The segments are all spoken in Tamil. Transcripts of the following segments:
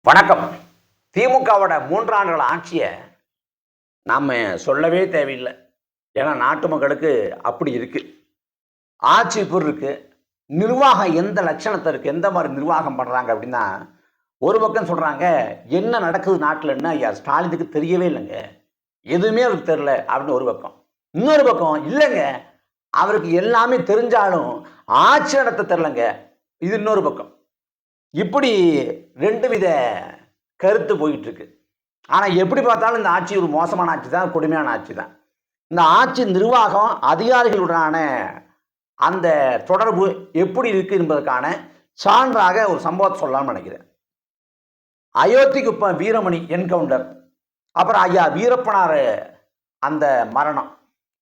வணக்கம். திமுகவோட 3 ஆண்டுகள் ஆட்சியை நாம் சொல்லவே தேவையில்லை. ஏன்னா நாட்டு மக்களுக்கு அப்படி இருக்கு. ஆட்சி இப்படி இருக்கு. நிர்வாகம் எந்த லட்சணத்தை இருக்கு, எந்த மாதிரி நிர்வாகம் பண்றாங்க அப்படின்னா, ஒரு பக்கம் சொல்றாங்க என்ன நடக்குது நாட்டில்னா ஐயா ஸ்டாலினுக்கு தெரியவே இல்லைங்க, எதுவுமே அவருக்கு தெரியல அப்படின்னு ஒரு பக்கம். இன்னொரு பக்கம் இல்லைங்க அவருக்கு எல்லாமே தெரிஞ்சாலும் ஆட்சி நடத்த தெரியலங்க, இது இன்னொரு பக்கம். இப்படி 2 வித கருத்து போயிட்டு இருக்கு. ஆனா எப்படி பார்த்தாலும் இந்த ஆட்சி ஒரு மோசமான ஆட்சி தான், கொடுமையான ஆட்சி தான். இந்த ஆட்சி நிர்வாகம் அதிகாரிகளுடனான அந்த தொடர்பு எப்படி இருக்கு என்பதற்கான சான்றாக ஒரு சம்பவத்தை சொல்லலாம்னு நினைக்கிறேன். அயோத்திக்குப்பம் வீரமணி என்கவுண்டர், அப்புறம் ஐயா வீரப்பனார் அந்த மரணம்,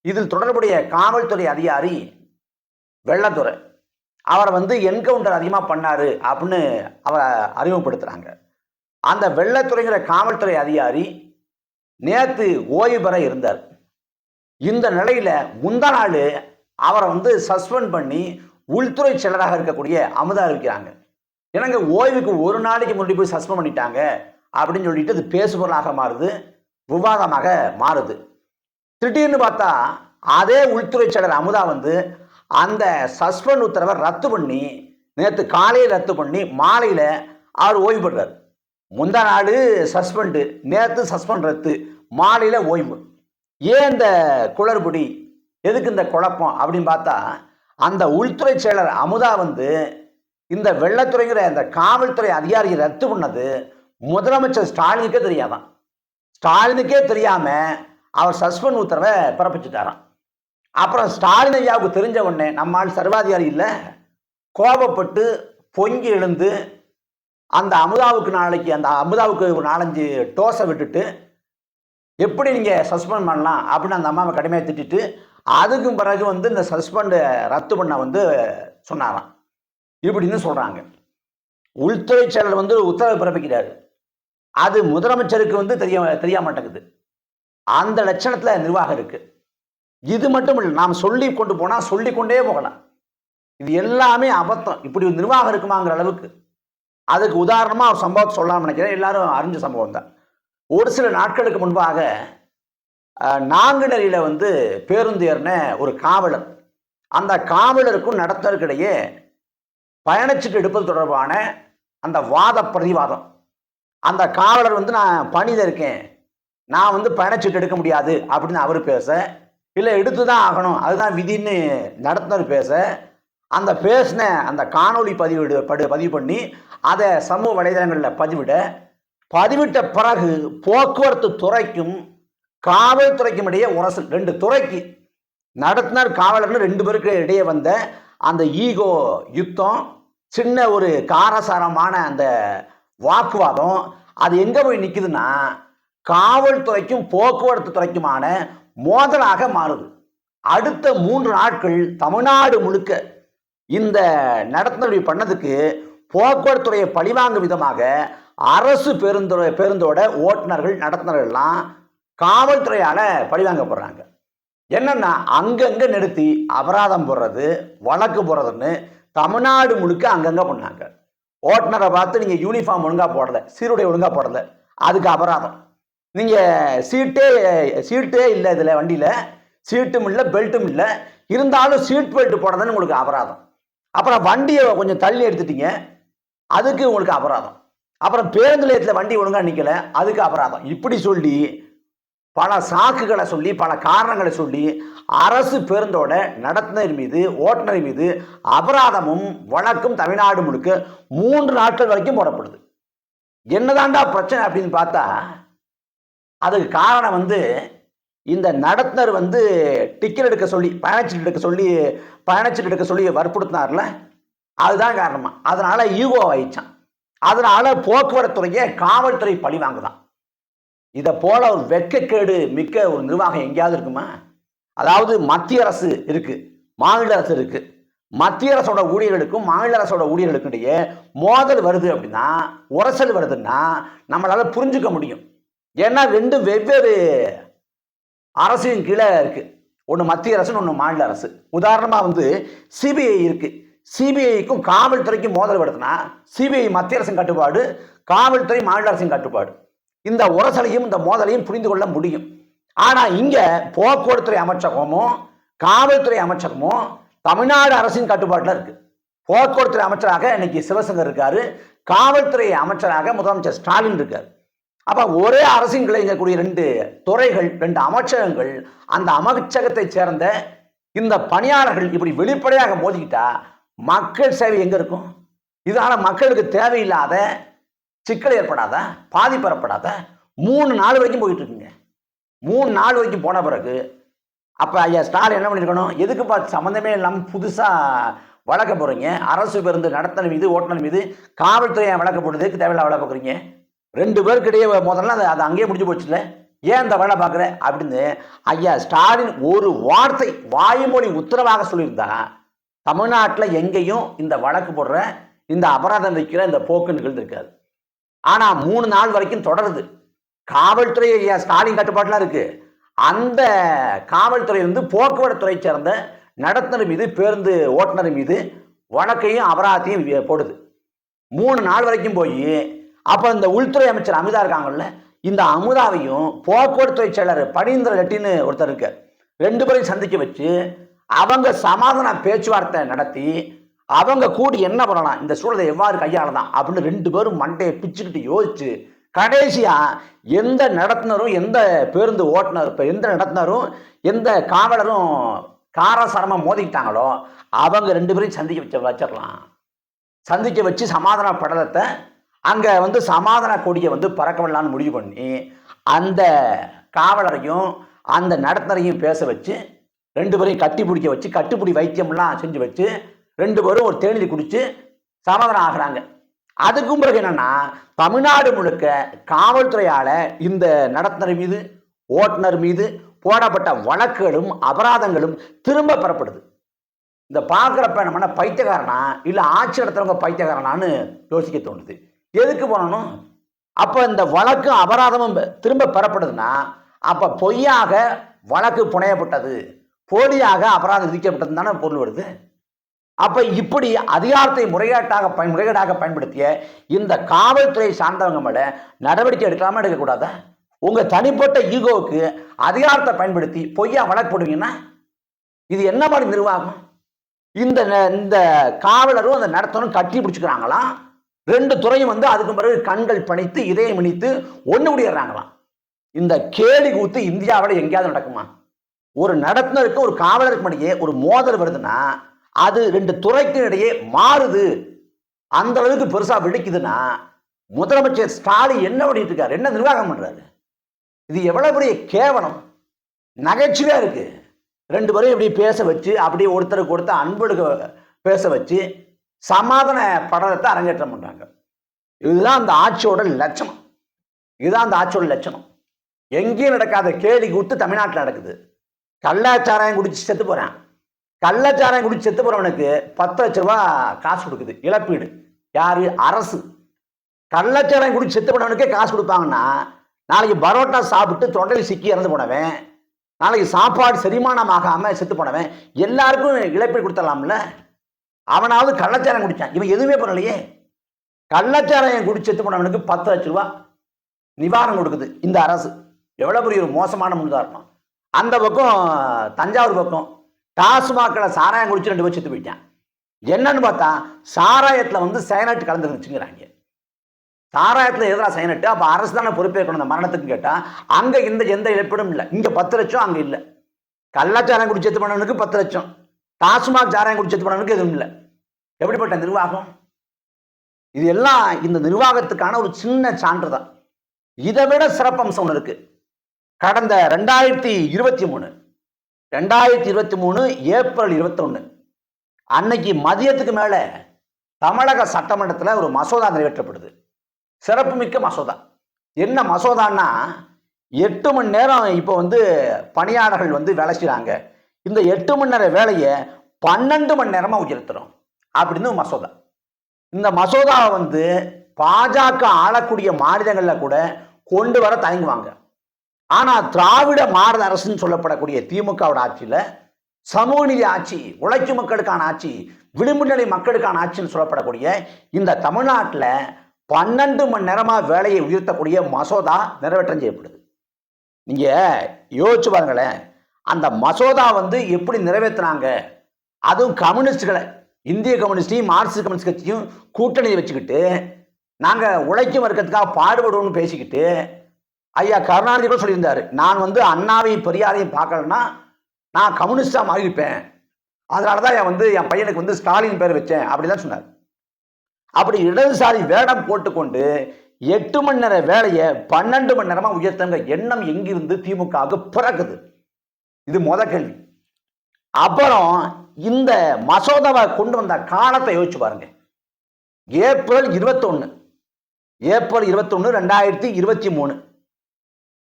இதில் தொடர்புடைய காவல்துறை அதிகாரி வெள்ளத்துறை, அவரை என்கவுண்டர் அதிகமாக பண்ணாரு அப்படின்னு அவரை அறிமுகப்படுத்துறாங்க. அந்த வெள்ளத்துறைங்கிற காவல்துறை அதிகாரி நேற்று ஓய்வு பெற இருந்தார். இந்த நிலையில முந்தா நாள் அவரை சஸ்பெண்ட் பண்ணி உள்துறை செயலராக இருக்கக்கூடிய அமுதா அறிவிக்கிறாங்க. என்னங்க ஓய்வுக்கு ஒரு நாளைக்கு முன்னாடி போய் சஸ்பெண்ட் பண்ணிட்டாங்க அப்படின்னு சொல்லிட்டு அது பேசுபொருளாக மாறுது, விவாதமாக மாறுது. திடீர்னு பார்த்தா அதே உள்துறை செயலர் அமுதா அந்த சஸ்பெண்ட் உத்தரவை ரத்து பண்ணி நேற்று காலையில் ரத்து பண்ணி மாலையில் அவர் ஓய்வு பெறார். முந்தா நாள் சஸ்பெண்டு, நேற்று சஸ்பெண்ட் ரத்து, மாலையில் ஓய்வு. ஏன் இந்த குளறுபடி, எதுக்கு இந்த குழப்பம் அப்படின்னு பார்த்தா, அந்த உள்துறை செயலர் அமுதா இந்த வெள்ளத்துறைங்கிற அந்த காவல்துறை அதிகாரியை ரத்து பண்ணது முதலமைச்சர் ஸ்டாலினுக்கே தெரியாதான். ஸ்டாலினுக்கே தெரியாம அவர் சஸ்பெண்ட் உத்தரவை பிறப்பிச்சுட்டாராம். அப்புறம் ஸ்டாலின் ஐயாவுக்கு தெரிஞ்ச உடனே நம்மால் சர்வாதிகாரி இல்லை, கோபப்பட்டு பொங்கி எழுந்து அந்த அமுதாவுக்கு ஒரு 4-5 டோஸை விட்டுட்டு எப்படி நீங்கள் சஸ்பெண்ட் பண்ணலாம் அப்படின்னு அந்த அம்மாவை கடுமையாக திட்டிட்டு அதுக்கும் பிறகு இந்த சஸ்பெண்டை ரத்து பண்ண சொன்னாராம். இப்படின்னு சொல்கிறாங்க. உள்துறை செயலர் உத்தரவை பிறப்பிக்கிறாரு, அது முதலமைச்சருக்கு தெரிய மாட்டேங்குது. அந்த லட்சணத்தில் நிர்வாகம் இருக்கு. இது மட்டும் இல்லை, நாம் சொல்லி கொண்டு போனால் சொல்லிக்கொண்டே போகலாம். இது எல்லாமே அபத்தம். இப்படி ஒரு நிர்வாகம் இருக்குமாங்கிற அளவுக்கு. அதுக்கு உதாரணமாக ஒரு சம்பவத்தை சொல்லலாம்னு நினைக்கிறேன். எல்லாரும் அறிஞ்ச சம்பவம் தான். ஒரு சில நாட்களுக்கு முன்பாக நாங்குநேரியில் பேருந்து ஏறின ஒரு காவலர், அந்த காவலருக்கும் நடத்துனருக்கிடையே பயணச்சீட்டு எடுப்பது தொடர்பான அந்த வாத பிரதிவாதம். அந்த காவலர் நான் பணியில் இருக்கேன், நான் பயணச்சீட்டு எடுக்க முடியாது அப்படின்னு அவர் பேச, இல்லை எடுத்து தான் ஆகணும் அதுதான் விதின்னு நடத்துனர் பேச, அந்த பேசின அந்த காணொலி பதிவு பண்ணி அதை சமூக வலைதளங்களில் பதிவிட்ட பிறகு போக்குவரத்து துறைக்கும் காவல்துறைக்கும் இடையே உரசல். 2 துறைக்கு, நடத்துனர் காவலர்கள் 2 பேருக்கு இடையே வந்த அந்த ஈகோ யுத்தம், சின்ன ஒரு காரசாரமான அந்த வாக்குவாதம், அது எங்கே போய் நிற்குதுன்னா காவல்துறைக்கும் போக்குவரத்து துறைக்குமான மோதலாக மாறுது. அடுத்த 3 நாட்கள் தமிழ்நாடு முழுக்க இந்த நடத்துனரை பண்ணதுக்கு போக்குவரத்துறையை பழிவாங்கும் விதமாக அரசு பேருந்தோட ஓட்டுநர்கள் நடத்துனர்கள்லாம் காவல்துறையால பழிவாங்கப்படுறாங்க. என்னன்னா அங்கங்க நிறுத்தி அபராதம் போடுறது, வழக்கு போடுறதுன்னு தமிழ்நாடு முழுக்க அங்கங்க பண்ணாங்க. ஓட்டுநரை பார்த்து நீங்க யூனிஃபார்ம் ஒழுங்கா போடல, சீருடை ஒழுங்கா போடல, அதுக்கு அபராதம். நீங்க சீட்டே இல்லை, இதுல வண்டியில சீட்டும் இல்லை பெல்ட்டும் இல்லை, இருந்தாலும் சீட் பெல்ட் போடுறதுன்னு உங்களுக்கு அபராதம். அப்புறம் வண்டியை கொஞ்சம் தள்ளி எடுத்துட்டீங்க, அதுக்கு உங்களுக்கு அபராதம். அப்புறம் பேருந்து நிலையத்தில் வண்டி ஒழுங்கா நிக்கல, அதுக்கு அபராதம். இப்படி சொல்லி பல சாக்குகளை சொல்லி பல காரணங்களை சொல்லி அரசு பேருந்தோட நடத்துனர் மீது ஓட்டுநர் மீது அபராதமும் வழக்கும் தமிழ்நாடு முழுக்க 3 நாட்கள் வரைக்கும் போடப்படுது. என்னதான்டா பிரச்சனை அப்படின்னு பார்த்தா, அதுக்கு காரணம் இந்த நடத்துனர் டிக்கெட் எடுக்க சொல்லி பயணச்சீட்டு எடுக்க சொல்லி வற்புறுத்தினார்ல, அதுதான் காரணமா. அதனால ஈகோ ஆயிடுச்சான். அதனால போக்குவரத்துறையை காவல்துறை பழி வாங்குதான். இதை போல ஒரு வெட்கக்கேடு மிக்க ஒரு நிர்வாகம் எங்கேயாவது இருக்குமா? அதாவது மத்திய அரசு இருக்கு, மாநில அரசு இருக்கு. மத்திய அரசோட ஊழியர்களுக்கும் மாநில அரசோட ஊழியர்களுக்கும் இடையே மோதல் வருது அப்படின்னா, உரசல் வருதுன்னா நம்மளால புரிஞ்சுக்க முடியும். ஏன்னா 2 வெவ்வேறு அரசின் கீழே இருக்கு. ஒன்று மத்திய அரசு, ஒன்று மாநில அரசு. உதாரணமாக சிபிஐ இருக்கு. சிபிஐக்கும் காவல்துறைக்கும் மோதல் வருதுன்னா சிபிஐ மத்திய அரசின் கட்டுப்பாடு, காவல்துறை மாநில அரசின் கட்டுப்பாடு. இந்த உரசலையும் இந்த மோதலையும் புரிந்து கொள்ள முடியும். ஆனா இங்க போக்குவரத்துறை அமைச்சகமும் காவல்துறை அமைச்சகமும் தமிழ்நாடு அரசின் கட்டுப்பாட்டில் இருக்கு. போக்குவரத்துறை அமைச்சராக இன்னைக்கு சிவசங்கர் இருக்காரு, காவல்துறை அமைச்சராக முதலமைச்சர் ஸ்டாலின் இருக்காரு. அப்ப ஒரே அரசின் இயங்கக்கூடிய 2 துறைகள், 2 அமைச்சகங்கள், அந்த அமைச்சகத்தை சேர்ந்த இந்த பணியாளர்கள் இப்படி வெளிப்படையாக மோதிக்கிட்டா மக்கள் சேவை எங்க இருக்கும்? இதனால மக்களுக்கு தேவையில்லாத சிக்கல் ஏற்படாத, பாதிப்பு ஏற்படாத 3 நாள் வரைக்கும் போயிட்டு இருக்குங்க. 3 நாள் வரைக்கும் போன பிறகு அப்ப ஐயா ஸ்டாலின் என்ன பண்ணிருக்கணும்? எதுக்கு பார்த்து சம்மந்தமே இல்லாமல் புதுசா வழக்க போறீங்க? அரசு பேருந்து நடத்துனர் மீது, ஓட்டுநர் மீது காவல்துறையை வழக்க போடுறதுக்கு தேவையில்ல வேலை பார்க்குறீங்க. 2 பேருக்கிடையே முதல்ல அது அங்கேயே முடிஞ்சு போச்சுல, ஏன் இந்த வேலை பார்க்குற அப்படின்னு ஐயா ஸ்டாலின் ஒரு வார்த்தை வாய்மொழி உத்தரவாக சொல்லியிருந்தா தமிழ்நாட்டில் எங்கேயும் இந்த வழக்கு போடுற, இந்த அபராதம் வைக்கிற இந்த போக்கு நிகழ்ந்திருக்காது. ஆனா 3 நாள் வரைக்கும் தொடருது. காவல்துறை ஐயா ஸ்டாலின் கட்டுப்பாட்டுல இருக்கு. அந்த காவல்துறை போக்குவரத்துறை சேர்ந்த நடத்துனர் மீது, பேருந்து ஓட்டுநர் மீது வழக்கையும் அபராதத்தையும் போடுது. 3 நாள் வரைக்கும் போய் அப்ப இந்த உள்துறை அமைச்சர் அமிதா இருக்காங்கல்ல, இந்த அமுதாவையும் போக்குவரத்துறை செயலர் பனீந்திர ரெட்டின்னு ஒருத்தர் இருக்க 2 பேரையும் சந்திக்க வச்சு அவங்க சமாதான பேச்சுவார்த்தை நடத்தி அவங்க கூடி என்ன பண்ணலாம், இந்த சூழலை எவ்வாறு கையாளலாம் அப்படின்னு 2 பேரும் மண்டையை பிச்சுக்கிட்டு யோசிச்சு கடைசியா எந்த நடத்துனரும், எந்த பேருந்து ஓட்டுநர், எந்த நடத்துனரும், எந்த காவலரும் காரசாரமா மோதிக்கிட்டாங்களோ அவங்க 2 பேரையும் வச்சிடலாம். சந்திக்க வச்சு சமாதான படலத்தை அங்க சமாதான கொடியை பறக்க விடலான்னு முடிவு பண்ணி அந்த காவலரையும் அந்த நடத்துனரையும் பேச வச்சு 2 பேரையும் கட்டி பிடிக்க வச்சு, கட்டுப்பிடி வைத்தியம்லாம் செஞ்சு வச்சு 2 பேரும் ஒரு தேநீர் குடிச்சு சமாதானம் ஆகிறாங்க. அதுக்கும் பிறகு என்னன்னா, தமிழ்நாடு முழுக்க காவல்துறையால இந்த நடத்துனர் மீது, ஓட்டுநர் மீது போடப்பட்ட வழக்குகளும் அபராதங்களும் திரும்ப பெறப்படுது. இந்த பார்க்குறப்ப நம்ம பைத்தியக்காரனா இல்லை ஆட்சி நடத்துறவங்க பைத்தியக்காரனான்னு யோசிக்க தோணுது. எதுக்கு போனணும்? அப்போ இந்த வழக்கு அபராதமும் திரும்ப பெறப்படுதுன்னா அப்போ பொய்யாக வழக்கு புனையப்பட்டது, போலியாக அபராதம் விதிக்கப்பட்டது தானே பொருள் வருது. அப்ப இப்படி அதிகாரத்தை முறைகேடாக பயன்படுத்திய இந்த காவல்துறை சார்ந்தவங்க மேல நடவடிக்கை எடுக்கலாமா, எடுக்கக்கூடாதா? உங்க தனிப்பட்ட ஈகோவுக்கு அதிகாரத்தை பயன்படுத்தி பொய்யா வழக்கு போடுவீங்கன்னா இது என்ன மாதிரி நிர்வாகம்? இந்த இந்த காவலரும் அந்த நடத்தணும் கட்டி பிடிச்சுக்கிறாங்களாம். 2 துறையும் அதுக்கு பிறகு கண்கள் பணித்து இதயம் இணைத்து ஒண்ணு முடியறாங்களாம். இந்த கேலி கூத்து இந்தியாவில் எங்கேயாவது நடக்குமா? ஒரு நடத்துனருக்கு ஒரு காவலருக்கு இடையே ஒரு மோதல் வருதுன்னா அது 2 துறைக்கு இடையே மாறுது, அந்த அளவுக்கு பெருசா வெடிக்குதுன்னா முதலமைச்சர் ஸ்டாலின் என்ன பண்ணிட்டு இருக்காரு, என்ன நிர்வாகம் பண்றாரு? இது எவ்வளவு பெரிய கேவலம், நகைச்சுவையா இருக்கு. 2 பேரும் இப்படி பேச வச்சு, அப்படியே ஒருத்தருக்கு ஒருத்தர் அன்புக்கு பேச வச்சு சமாதான படலத்தை அரங்கேற்றம் பண்றாங்க. இதுதான் அந்த ஆட்சியோட லட்சணம். இதுதான் அந்த ஆட்சியோட லட்சணம். எங்கேயும் நடக்காத கேலி கூத்து தமிழ்நாட்டில் நடக்குது. கள்ளச்சாராயம் குடிச்சு செத்து போறான். கள்ளச்சாராயம் குடிச்சு செத்து போறவனுக்கு 10 லட்ச ரூபாய் காசு கொடுக்குது இழப்பீடு. யாரு? அரசு. கள்ளச்சாராயம் குடிச்சு செத்து போனவனுக்கே காசு கொடுப்பாங்கன்னா நாளைக்கு பரோட்டா சாப்பிட்டு தொண்டையில் சிக்கி இறந்து போனவன், நாளைக்கு சாப்பாடு செரிமானம் ஆகாம செத்து போனவன் எல்லாருக்கும் இழப்பீடு கொடுத்துடலாம்ல. அவனாவது கள்ளச்சாராயம் குடிச்சான், இவன் எதுவுமே பண்ணலையே. கள்ளச்சாராயம் குடிச்சு செத்து போனவனுக்கு 10 லட்ச ரூபாய் நிவாரணம் கொடுக்குது இந்த அரசு. எவ்வளவு பெரிய ஒரு மோசமான முன்னுதாரணம். அந்த பக்கம் தஞ்சாவூர் பக்கம் டாஸ்மாக்ல சாராயம் குடிச்சு 2 பேர் செத்து போயிட்டான். என்னன்னு பார்த்தா சாராயத்துல சயனட் கலந்துருந்துச்சுங்கிறாங்க. சாராயத்துல எதிராக சயனட்டு. அப்ப அரசு தானே பொறுப்பேற்கணும் அந்த மரணத்துக்கு கேட்டா. அங்க எந்த இழப்பீடும் இல்லை. இங்க 10 லட்சம், அங்க இல்லை. கள்ளச்சாராயம் குடிச்சு செத்து போனவனுக்கு 10 லட்சம், டாஸ்மாக் சாராயம் குடிச்சு செத்து போனவனுக்கு எதுவும் இல்லை. எப்படிப்பட்ட நிர்வாகம் இது? எல்லாம் இந்த நிர்வாகத்துக்கான ஒரு சின்ன சான்று தான். இதை விட சிறப்பம்சம் ஒன்று இருக்கு. கடந்த 2023 ஏப்ரல் 21 அன்னைக்கு மதியத்துக்கு மேல தமிழக சட்டமன்றத்தில் ஒரு மசோதா நிறைவேற்றப்படுது. சிறப்புமிக்க மசோதா. என்ன மசோதான்னா, 8 மணி நேரம் இப்போ பணியாளர்கள் வேலை செய்றாங்க, இந்த 8 மணி நேர வேலையை 12 மணி நேரமா உயர்த்துறோம் அப்படின்னு மசோதா. இந்த மசோதாவை பாஜக ஆளக்கூடிய மாநிலங்கள்ல கூட கொண்டு வர தயங்குவாங்க. ஆனா திராவிட மாடல் அரசுன்னு சொல்லப்படக்கூடிய திமுகவோட ஆட்சியில சமூக நீதி ஆட்சி, உழைக்கும் மக்களுக்கான ஆட்சி, விளிம்பு நிலை மக்களுக்கான ஆட்சின்னு சொல்லப்படக்கூடிய இந்த தமிழ்நாட்டில் 12 மணி நேரமா வேலையை உயர்த்தக்கூடிய மசோதா நிறைவேற்றம் செய்யப்படுது. நீங்க யோசிச்சு பாருங்களேன், அந்த மசோதா வந்து எப்படி நிறைவேற்றினாங்க, அதுவும் கம்யூனிஸ்டுகளை, இந்திய கம்யூனிஸ்டையும் மார்க்சிஸ்ட் கம்யூனிஸ்ட் கட்சியும் கூட்டணியை வச்சுக்கிட்டு நாங்க உழைக்கும் வர்க்கத்துக்காக பாடுபடுவோம்னு பேசிக்கிட்டு ஐயா கருணாநிதி கூட சொல்லியிருந்தாரு, நான் வந்து அண்ணாவையும் பெரியாரையும் பார்க்கலன்னா நான் கம்யூனிஸ்டா மாறியிருப்பேன், அதனாலதான் என் பையனுக்கு வந்து ஸ்டாலின் பேர் வச்சேன் அப்படிதான் சொன்னார். அப்படி இடதுசாரி வேடம் போட்டுக்கொண்டு 8 மணி நேர வேலையை 12 மணி நேரமா உயர்த்தங்க எண்ணம் எங்கிருந்து திமுகவுக்கு பிறகுது? இது முத கேள்வி. அப்புறம் இந்த மசோதாவை கொண்டு வந்த காலத்தை யோசிச்சு பாருங்க. ஏப்ரல் 21 2023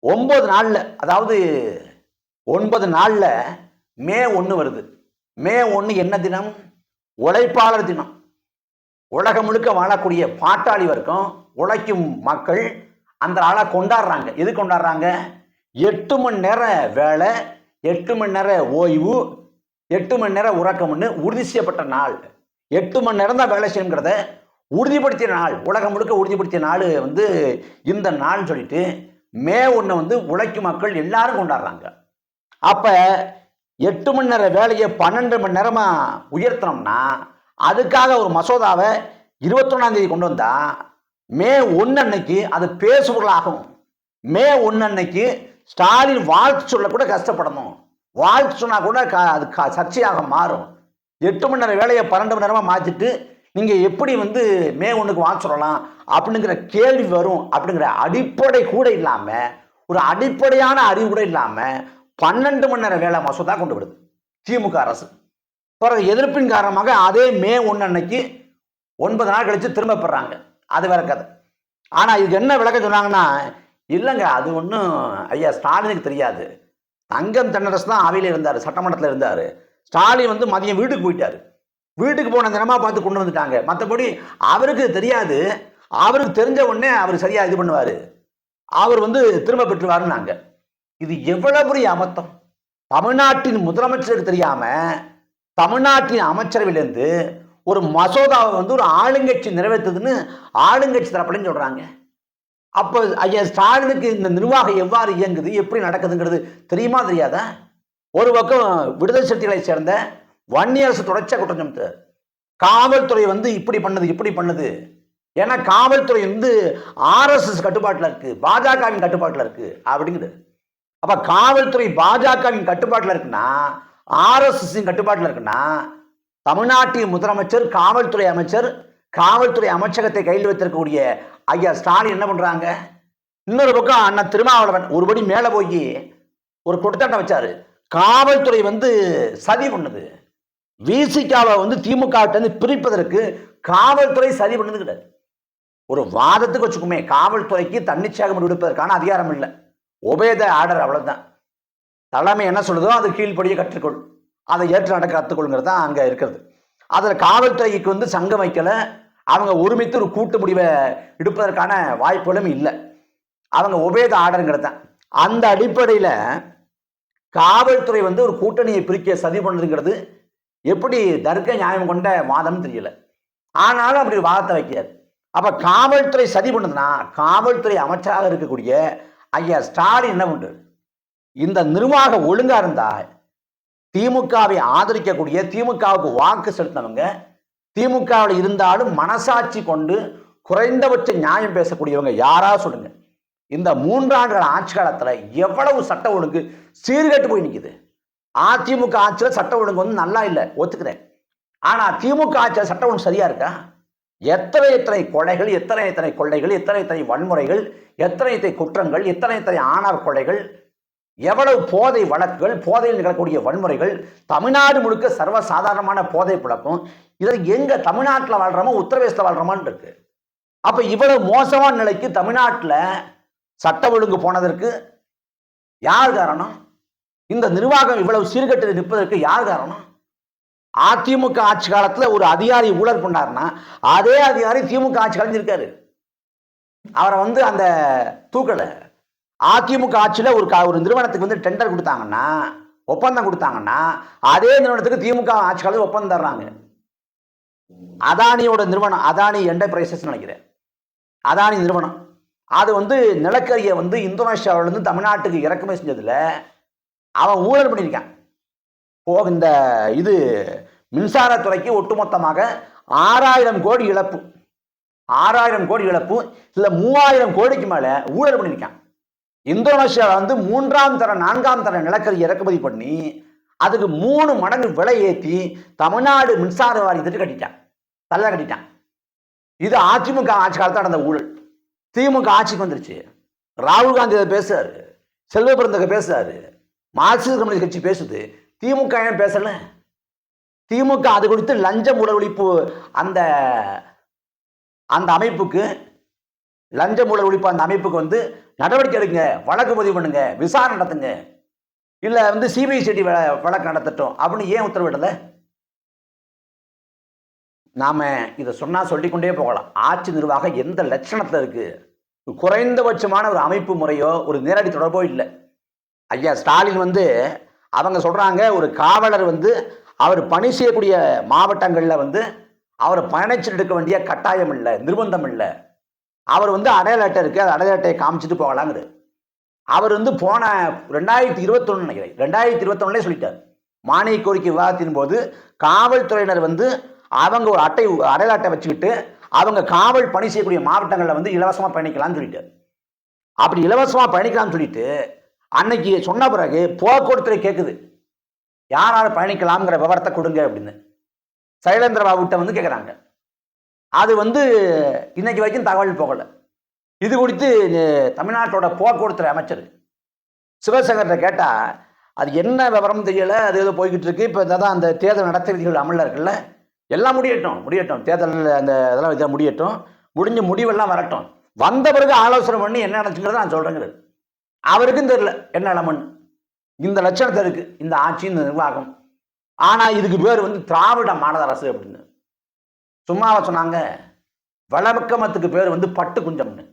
9 நாள்ல, அதாவது 9 நாள்ல மே 1 வருது. மே 1 என்ன தினம்? உழைப்பாளர் தினம். உலகம் முழுக்க வாழக்கூடிய பாட்டாளி வர்க்கம், உழைக்கும் மக்கள் அந்த நாளை கொண்டாடுறாங்க. எது கொண்டாடுறாங்க? 8 மணி நேர வேலை, 8 மணி நேர ஓய்வு, 8 மணி நேரம் உறக்கம்னு உறுதி செய்யப்பட்ட நாள். 8 மணி நேரம் தான் வேலை செய்யணுங்கிறத உறுதிப்படுத்திய நாள், உலகம் முழுக்க உறுதிப்படுத்திய நாள் வந்து இந்த நாள் சொல்லிட்டு மே 1 வந்து உழைக்கும் மக்கள் எல்லாரும் கொண்டாடுறாங்க. அப்ப 8 மணி நேர வேலையை 12 மணி நேரமா உயர்த்தணும்னா அதுக்காக ஒரு மசோதாவை 21ஆம் தேதி கொண்டு வந்தா மே 1 அன்னைக்கு அது பேசுபொருளாகும். மே 1 அன்னைக்கு ஸ்டாலின் வாழ்த்து சொல்ல கூட கஷ்டப்படணும். வாழ்த்து சொன்னா கூட அது சர்ச்சையாக மாறும். 8 மணி நேர வேலையை 12 மணி நேரமா மாற்றிட்டு நீங்க எப்படி வந்து மே 1க்கு வாழ்த்து சொல்லலாம் அப்படிங்கிற கேள்வி வரும். அப்படிங்கிற அடிப்படை கூட இல்லாம, ஒரு அடிப்படையான அறிவு கூட இல்லாம 12 மணி நேர வேலை மசோதா கொண்டு வருது திமுக அரசு. பிறகு எதிர்ப்பின் காரணமாக அதே மே 1 அன்னைக்கு 9 நாள் கழிச்சு திரும்ப பெறாங்க. அது வேற கதை. ஆனா இதுக்கு என்ன விளக்கம் சொன்னாங்கன்னா, இல்லைங்க அது ஒன்றும் ஐயா ஸ்டாலினுக்கு தெரியாது, தங்கம் தென்னரசு தான் அவையில் இருந்தார், சட்டமன்றத்தில் இருந்தார், ஸ்டாலின் வந்து மதியம் வீட்டுக்கு போயிட்டாரு, வீட்டுக்கு போன தினமா பார்த்து கொண்டு வந்துட்டாங்க, மற்றபடி அவருக்கு தெரியாது, அவருக்கு தெரிஞ்ச உடனே அவர் சரியா இது பண்ணுவார், அவர் வந்து திரும்ப பெற்றுவாருன்னாங்க. இது எவ்வளவு பெரிய அபத்தம்! தமிழ்நாட்டின் முதலமைச்சருக்கு தெரியாம தமிழ்நாட்டின் அமைச்சரவையிலிருந்து ஒரு மசோதாவை வந்து ஒரு ஆளுங்கட்சி நிறைவேற்றுதுன்னு ஆளுங்கட்சி தரப்புலன்னு சொல்றாங்க. அப்போ ஐயா ஸ்டாலினுக்கு இந்த நிர்வாகம் எவ்வாறு இயங்குது, எப்படி நடக்குதுங்கிறது தெரியுமா தெரியாதா? ஒரு பக்கம் விடுதலை சிறுத்தைகளை சேர்ந்த வன்னியரசு தொடர்ச்சியாக குற்றம் சுமத்துறார், காவல்துறை வந்து இப்படி பண்ணுது. ஏன்னா காவல்துறை வந்து ஆர்எஸ்எஸ் கட்டுப்பாட்டில் இருக்கு, பாஜகவின் கட்டுப்பாட்டில் இருக்கு அப்படிங்குது. அப்ப காவல்துறை பாஜகவின் கட்டுப்பாட்டில் இருக்குன்னா, ஆர்எஸ்எஸ் கட்டுப்பாட்டில் இருக்குன்னா, தமிழ்நாட்டின் முதலமைச்சர், காவல்துறை அமைச்சர், காவல்துறை அமைச்சகத்தை கையில் வைத்திருக்கக்கூடிய ஐயா ஸ்டாலின் என்ன பண்றாங்க? இன்னொரு பக்கம் அண்ணன் திருமாவளவன் ஒருபடி மேல போய் ஒரு குற்றச்சாட்டை வச்சாரு, காவல்துறை வந்து சதி பண்ணுது, விசிகாவை வந்து திமுக பிரிப்பதற்கு காவல்துறை சதி பண்ணது கிடையாது. ஒரு வாதத்துக்கு வச்சுக்குமே, காவல்துறைக்கு தன்னிச்சையாக முடிவெடுப்பதற்கான அதிகாரம் இல்லை, ஒபேத ஆர்டர், அவ்வளவுதான். தலைமை என்ன சொல்லுதோ அது கீழ்ப்படியை கற்றுக்கொள், அதை ஏற்று நடக்க கற்றுக்கொள்ளுங்கிறது தான் அங்கே இருக்கிறது. அதில் காவல்துறைக்கு வந்து சங்கம் வைக்கலை, அவங்க ஒருமித்து ஒரு கூட்டு முடிவை எடுப்பதற்கான வாய்ப்புகளும் இல்லை, அவங்க ஒபேத ஆர்டருங்கிறது தான். அந்த அடிப்படையில் காவல்துறை வந்து ஒரு கூட்டணியை பிரிக்க சதி பண்ணுறதுங்கிறது எப்படி தர்க்க நியாயம் கொண்ட வாதம் தெரியல. ஆனாலும் அப்படி வாதத்தை வைக்கிறார். அப்ப காவல்துறை சதி பண்ணுதுன்னா காவல்துறை அமைச்சராக இருக்கக்கூடிய ஐயா ஸ்டாலின் என்ன பண்றாரு? இந்த நிர்வாகம் ஒழுங்கா இருந்தா திமுகவை ஆதரிக்கக்கூடிய, திமுகவுக்கு வாக்கு செலுத்தினவங்க, திமுகவில் இருந்தாலும் மனசாட்சி கொண்டு குறைந்தபட்ச நியாயம் பேசக்கூடியவங்க யாரா சொல்லுங்க. இந்த 3 ஆண்டுகள் ஆட்சி காலத்துல எவ்வளவு சட்ட ஒழுங்கு சீர்கெட்டு போய் நிற்குது. அதிமுக ஆட்சியில் சட்ட ஒழுங்கு வந்து நல்லா இல்லை, ஒத்துக்கிறேன். ஆனா திமுக ஆட்சியில் சட்ட ஒழுங்கு சரியா இருக்கா? எத்தனை கொலைகள், எத்தனை கொள்ளைகள், எத்தனை வன்முறைகள், எத்தனை குற்றங்கள், எத்தனை ஆணார் கொலைகள், எவ்வளவு போதை வழக்குகள், போதையில் நிகழக்கூடிய வன்முறைகள், தமிழ்நாடு முழுக்க சர்வசாதாரணமான போதை புழக்கம். இதில் எங்க தமிழ்நாட்டில் வாழ்றோமோ உத்தரப்பிரதேசத்தில் வாழ்றோமான்னு இருக்கு. அப்ப இவ்வளவு மோசமான நிலைக்கு தமிழ்நாட்டில் சட்ட ஒழுங்கு போனதற்கு யார் காரணம்? இந்த நிர்வாகம் இவ்வளவு சீர்கட்டு நிற்பதற்கு யார் காரணம்? அதிமுக ஆட்சி காலத்துல ஒரு அதிகாரி ஊழல் பண்ணாருன்னா அதே அதிகாரி திமுக ஆட்சி கலைஞ்சிருக்காரு, அவரை வந்து அந்த தூக்கல. அதிமுக ஆட்சியில ஒரு நிறுவனத்துக்கு வந்து டெண்டர் கொடுத்தாங்கன்னா, ஒப்பந்தம் கொடுத்தாங்கன்னா, அதே நிறுவனத்துக்கு திமுக ஆட்சி காலத்தில் ஒப்பந்தம் தர்றாங்க. அதானியோட நிறுவனம், அதானி என்டர்பிரைசஸ் நினைக்கிறேன், அதானி நிறுவனம். அது வந்து நிலக்கரியை வந்து இந்தோனேஷியாவிலிருந்து தமிழ்நாட்டுக்கு இறக்குமதி செஞ்சதுல அவன் ஊழல் பண்ணியிருக்கான். போக இந்த இது மின்சாரத்துறைக்கு ஒட்டுமொத்தமாக 6000 கோடி இழப்பு, 6000 கோடி இழப்பு, இல்ல 3000 கோடிக்கு மேல ஊழல் பண்ணியிருக்கான். இந்தோனேஷியா வந்து 3ஆம் தர 4ஆம் தர நிலக்கரி இறக்குமதி பண்ணி அதுக்கு 3 மடங்கு விலை ஏற்றி தமிழ்நாடு மின்சார வாரியத்திற்கு கட்டிட்டான், தள்ள கட்டிட்டான். இது அதிமுக ஆட்சி காலத்தில் நடந்த ஊழல். திமுக ஆட்சிக்கு வந்துருச்சு. ராகுல் காந்தி அதை பேசுறாரு, செல்வ பிறந்தக பேசுறாரு, மார்க்சிஸ்ட் கம்யூனிஸ்ட் கட்சி பேசுது. திமுக ஏன் பேசல? திமுக அது குறித்து லஞ்ச ஊழல் ஒழிப்பு அந்த அந்த அமைப்புக்கு லஞ்ச ஊழல் ஒழிப்பு அந்த அமைப்புக்கு வந்து நடவடிக்கை எடுங்க, வழக்கு பதிவு பண்ணுங்க, விசாரணை நடத்துங்க, இல்ல வந்து சிபிஐ வழக்கு நடத்தட்டும் அப்படின்னு ஏன் உத்தரவிடல? நாம இதை சொன்னா சொல்லிக்கொண்டே போகலாம். ஆட்சி நிர்வாகம் எந்த லட்சணத்துல இருக்கு? குறைந்தபட்சமான ஒரு அமைப்பு முறையோ ஒரு நேரடி தொடர்போ இல்லை. ஐயா ஸ்டாலின் வந்து அவங்க சொல்றாங்க, ஒரு காவலர் வந்து அவர் பணி செய்யக்கூடிய மாவட்டங்கள்ல வந்து அவர் பயணச்சீட்டு எடுக்க வேண்டிய கட்டாயம் இல்லை, நிர்பந்தம் இல்லை. அவர் வந்து அடையாள அட்டை இருக்கு, அது அடையாள அட்டையை காமிச்சிட்டு போகலாங்குது. அவர் வந்து போன 2021 நினைக்கிறேன், 2021 சொல்லிட்டார். மானிய கோரிக்கை விவாதத்தின் போது காவல்துறையினர் வந்து அவங்க ஒரு அடையாள அட்டை வச்சுக்கிட்டு அவங்க காவல் பணி செய்யக்கூடிய மாவட்டங்களில் வந்து இலவசமா பயணிக்கலாம்னு சொல்லிட்டார். அப்படி இலவசமா பயணிக்கலாம்னு சொல்லிட்டு அன்னைக்கு சொன்ன பிறகு போக்குவரத்துறை கேட்குது, யார் யார் பயணிக்கலாம்ங்கிற விவரத்தை கொடுங்க அப்படின்னு சைலேந்திர பாபுட்ட வந்து கேட்குறாங்க. அது வந்து இன்னைக்கு வரைக்கும் தகவல் போகலை. இது குறித்து தமிழ்நாட்டோட போக்குவரத்துறை அமைச்சர் சிவசேகர்கிட்ட கேட்டால் அது என்ன விவரம் தெரியலை, அது ஏதோ போய்கிட்டு இருக்கு. இப்போ தான் அந்த தேர்தல் நடத்தை விதிகள் அமலில் இருக்குல்ல, எல்லாம் முடியட்டும் தேர்தல் அந்த இதெல்லாம் இதை முடியட்டும், முடிஞ்ச முடிவெல்லாம் வரட்டும், வந்த பிறகு ஆலோசனை பண்ணி என்ன நினச்சுங்கிறத நான் சொல்கிறேங்கிறது. அவருக்கும் தெரியல என்ன நிலமன்னு. இந்த லட்சணத்தை இருக்கு இந்த ஆட்சி, இந்த நிர்வாகம். ஆனால் இதுக்கு பேர் வந்து திராவிட மாடல் அரசு அப்படின்னு சும்மாவை சொன்னாங்க. வளர்க்கமத்துக்கு பேர் வந்து பட்டு குஞ்சம்னு.